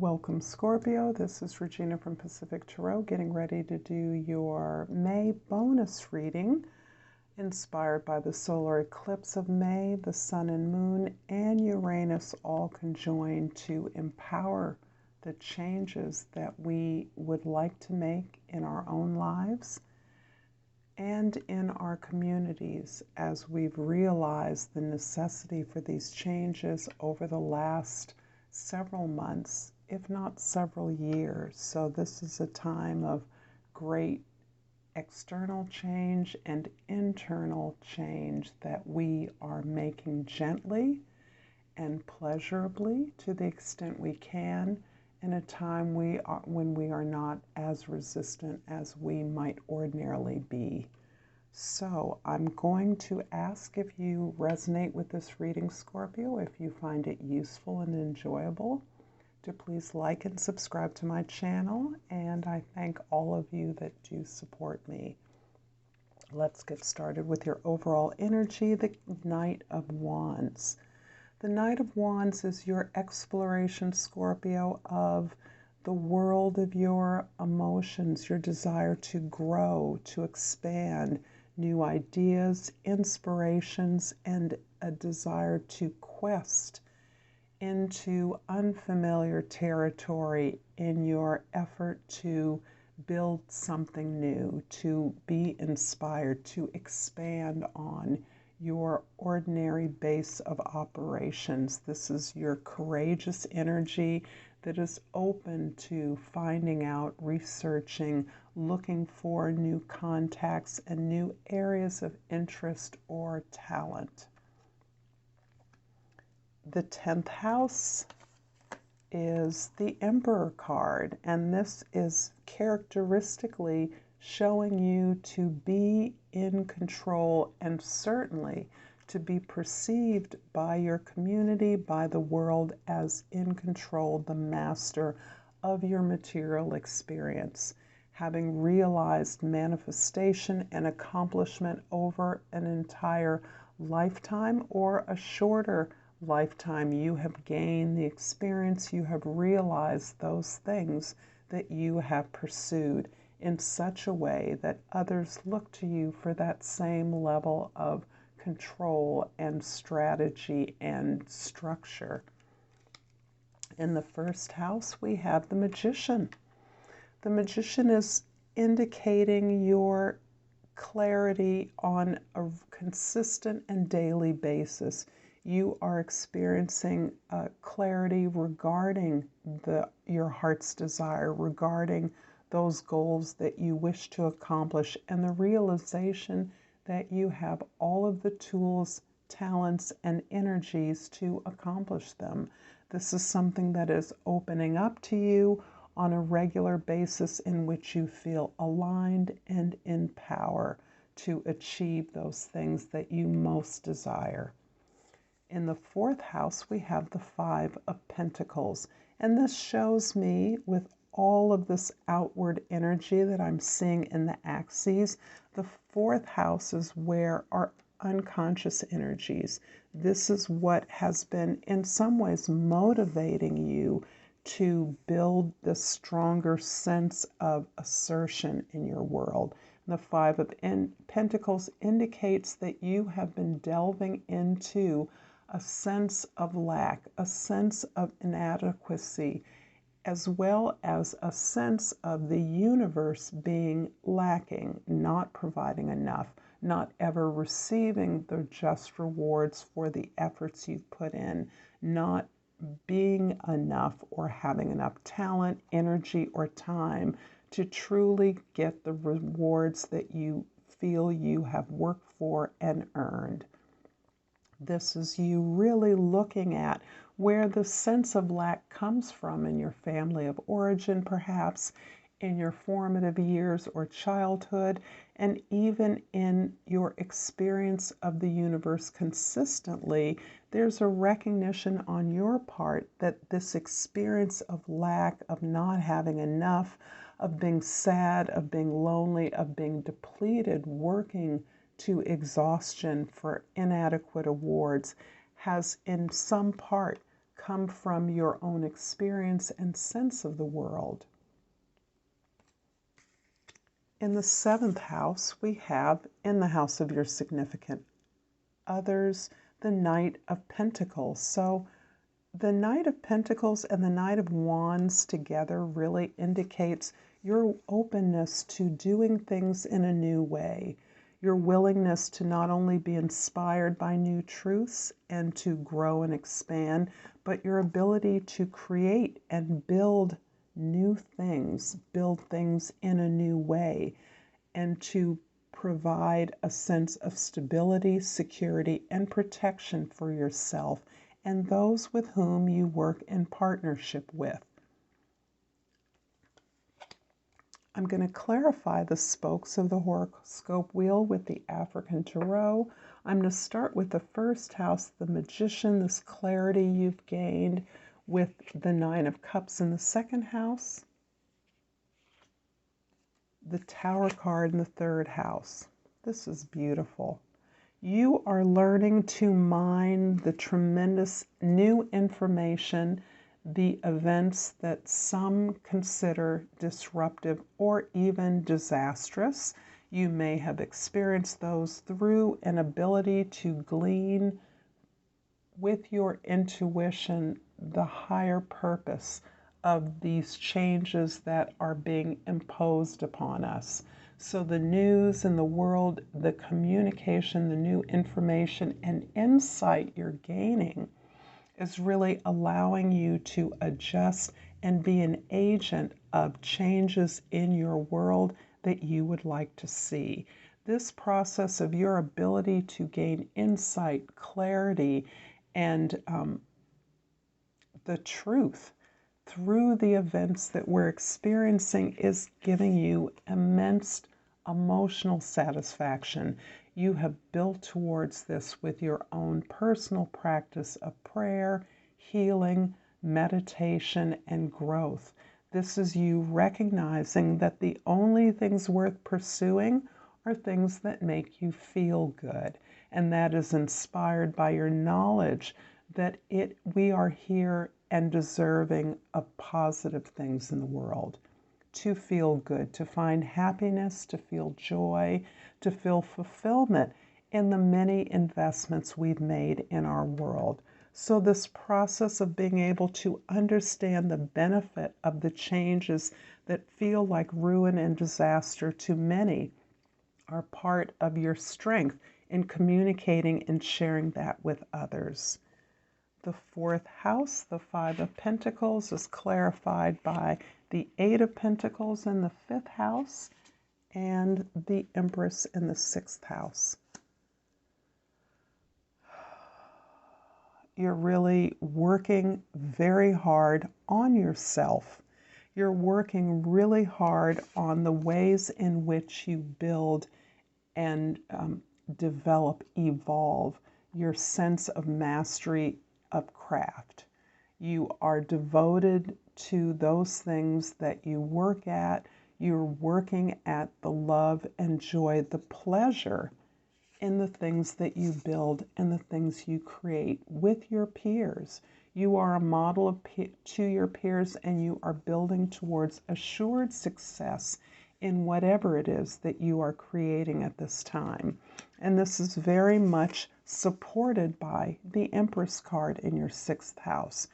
Welcome, Scorpio. This is Regina from Pacific Tarot, getting ready to do your May bonus reading, inspired by the solar eclipse of May, the sun and moon, and Uranus all conjoined to empower the changes that we would like to make in our own lives and in our communities, as we've realized the necessity for these changes over the last several months, if not several years. So this is a time of great external change and internal change that we are making gently and pleasurably to the extent we can, in a time when we are not as resistant as we might ordinarily be. So I'm going to ask if you resonate with this reading, Scorpio, if you find it useful and enjoyable, to please like and subscribe to my channel, and I thank all of you that do support me. Let's get started with your overall energy, the Knight of Wands. The Knight of Wands is your exploration, Scorpio, of the world of your emotions, your desire to grow, to expand, new ideas, inspirations, and a desire to quest into unfamiliar territory in your effort to build something new, to be inspired, to expand on your ordinary base of operations. This is your courageous energy that is open to finding out, researching, looking for new contacts and new areas of interest or talent. The 10th house is the Emperor card, and this is characteristically showing you to be in control and certainly to be perceived by your community, by the world, as in control, the master of your material experience, having realized manifestation and accomplishment over an entire lifetime or a shorter lifetime. You have gained the experience, you have realized those things that you have pursued in such a way that others look to you for that same level of control and strategy and structure. In the first house, we have the Magician. The Magician is indicating your clarity on a consistent and daily basis. You are experiencing clarity regarding your heart's desire, regarding those goals that you wish to accomplish, and the realization that you have all of the tools, talents, and energies to accomplish them. This is something that is opening up to you on a regular basis, in which you feel aligned and in power to achieve those things that you most desire. In the 4th house, we have the 5 of Pentacles, and this shows me, with all of this outward energy that I'm seeing in the axes, the 4th house is where our unconscious energies. This is what has been in some ways motivating you to build this stronger sense of assertion in your world. The 5 of Pentacles indicates that you have been delving into a sense of lack, a sense of inadequacy, as well as a sense of the universe being lacking, not providing enough, not ever receiving the just rewards for the efforts you've put in, not being enough or having enough talent, energy, or time to truly get the rewards that you feel you have worked for and earned. This is you really looking at where the sense of lack comes from in your family of origin, perhaps in your formative years or childhood, and even in your experience of the universe consistently. There's a recognition on your part that this experience of lack, of not having enough, of being sad, of being lonely, of being depleted, working to exhaustion for inadequate awards, has in some part come from your own experience and sense of the world. In the 7th house, we have, in the house of your significant others, the Knight of Pentacles. So the Knight of Pentacles and the Knight of Wands together really indicates your openness to doing things in a new way, your willingness to not only be inspired by new truths and to grow and expand, but your ability to create and build new things, build things in a new way, and to provide a sense of stability, security, and protection for yourself and those with whom you work in partnership with. I'm going to clarify the spokes of the horoscope wheel with the African Tarot. I'm going to start with the 1st house, the Magician, this clarity you've gained with the 9 of Cups in the 2nd house, the Tower card in the 3rd house. This is beautiful. You are learning to mine the tremendous new information, the events that some consider disruptive or even disastrous. You may have experienced those through an ability to glean with your intuition the higher purpose of these changes that are being imposed upon us. So the news in the world, the communication, the new information and insight you're gaining is really allowing you to adjust and be an agent of changes in your world that you would like to see. This process of your ability to gain insight, clarity, and the truth through the events that we're experiencing is giving you immense emotional satisfaction. You have built towards this with your own personal practice of prayer, healing, meditation, and growth. This is you recognizing that the only things worth pursuing are things that make you feel good. And that is inspired by your knowledge that we are here and deserving of positive things in the world. To feel good, to find happiness, to feel joy, to feel fulfillment in the many investments we've made in our world. So this process of being able to understand the benefit of the changes that feel like ruin and disaster to many are part of your strength in communicating and sharing that with others. The 4th house, the 5 of Pentacles, is clarified by the 8 of Pentacles in the 5th house and the Empress in the 6th house. You're really working very hard on yourself. You're working really hard on the ways in which you build and develop, evolve your sense of mastery of craft. You are devoted to those things that you work at. You're working at the love and joy, the pleasure in the things that you build and the things you create with your peers. You are a model to your peers, and you are building towards assured success in whatever it is that you are creating at this time. And this is very much supported by the Empress card in your 6th house.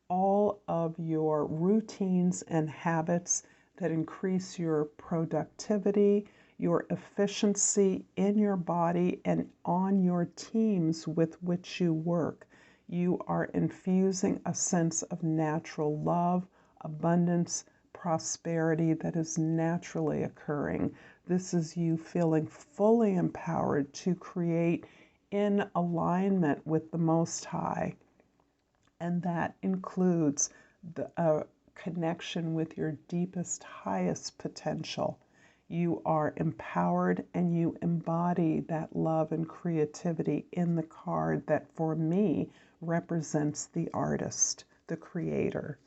All of your routines and habits that increase your productivity, your efficiency in your body and on your teams with which you work. You are infusing a sense of natural love, abundance, prosperity that is naturally occurring. This is you feeling fully empowered to create in alignment with the Most High. And that includes the connection with your deepest, highest potential. You are empowered and you embody that love and creativity in the card that for me represents the artist, the creator.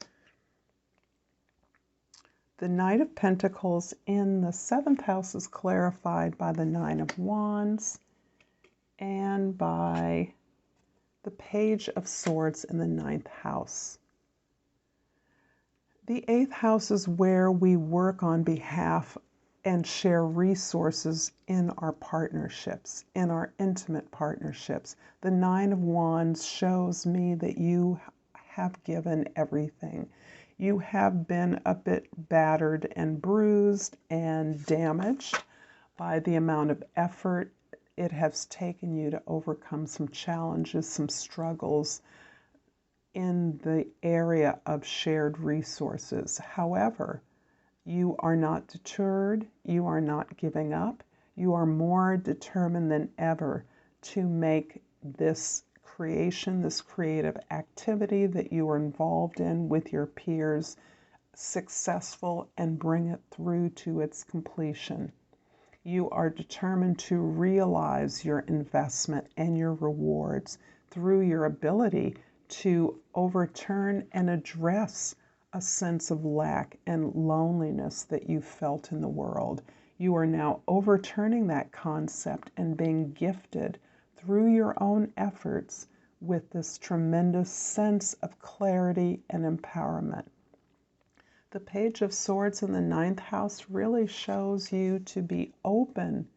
The Knight of Pentacles in the 7th house is clarified by the 9 of Wands and by the Page of Swords in the 9th house. The 8th house is where we work on behalf and share resources in our partnerships, in our intimate partnerships. The 9 of Wands shows me that you have given everything. You have been a bit battered and bruised and damaged by the amount of effort it has taken you to overcome some challenges, some struggles in the area of shared resources. However, you are not deterred, you are not giving up, you are more determined than ever to make this creation, this creative activity that you are involved in with your peers successful and bring it through to its completion. You are determined to realize your investment and your rewards through your ability to overturn and address a sense of lack and loneliness that you felt in the world. You are now overturning that concept and being gifted through your own efforts with this tremendous sense of clarity and empowerment. The Page of Swords in the 9th house really shows you to be open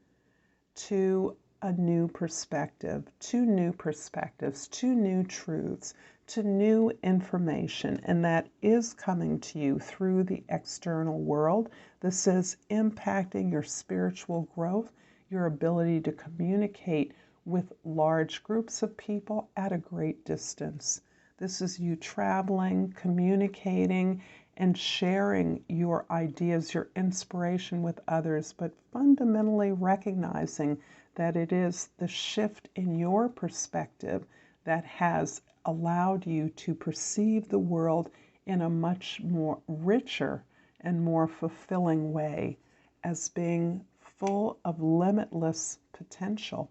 to a new perspective, to new perspectives, to new truths, to new information, and that is coming to you through the external world. This is impacting your spiritual growth, your ability to communicate with large groups of people at a great distance. This is you traveling, communicating, and sharing your ideas, your inspiration with others, but fundamentally recognizing that it is the shift in your perspective that has allowed you to perceive the world in a much more richer and more fulfilling way, as being full of limitless potential.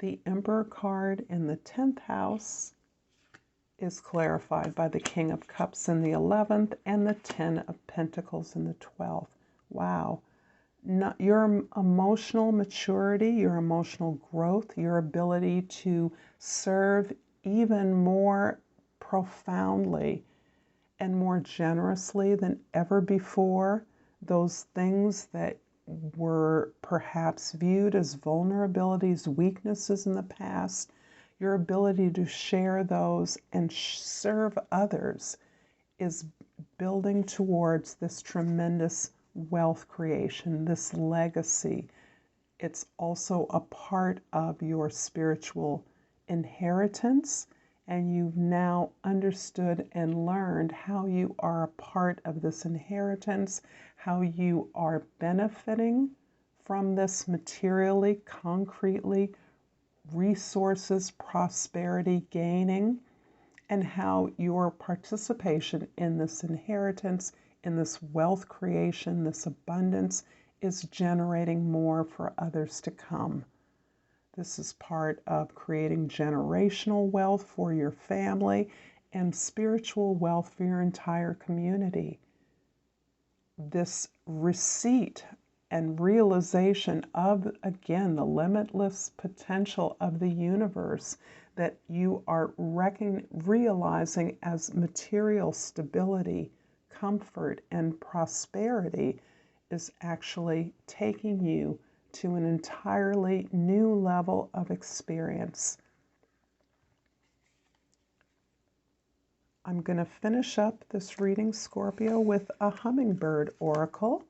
The Emperor card in the 10th house is clarified by the King of Cups in the 11th and the 10 of Pentacles in the 12th. Wow. Your emotional maturity, your emotional growth, your ability to serve even more profoundly and more generously than ever before, those things that were perhaps viewed as vulnerabilities, weaknesses in the past, your ability to share those and serve others is building towards this tremendous wealth creation, this legacy. It's also a part of your spiritual inheritance, and you've now understood and learned how you are a part of this inheritance, how you are benefiting from this materially, concretely, resources, prosperity gaining, and how your participation in this inheritance, in this wealth creation, this abundance, is generating more for others to come. This is part of creating generational wealth for your family and spiritual wealth for your entire community. This receipt and realization of, again, the limitless potential of the universe that you are realizing as material stability, comfort, and prosperity is actually taking you to an entirely new level of experience. I'm going to finish up this reading, Scorpio, with a hummingbird oracle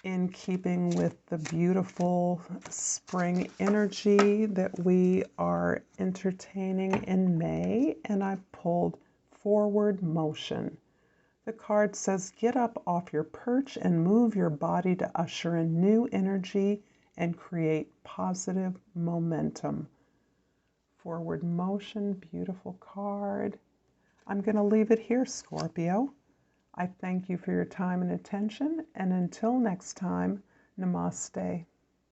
in keeping with the beautiful spring energy that we are entertaining in May, and I pulled Forward Motion. The card says, get up off your perch and move your body to usher in new energy and create positive momentum. Forward Motion, beautiful card. I'm going to leave it here, Scorpio. I thank you for your time and attention, and until next time, Namaste.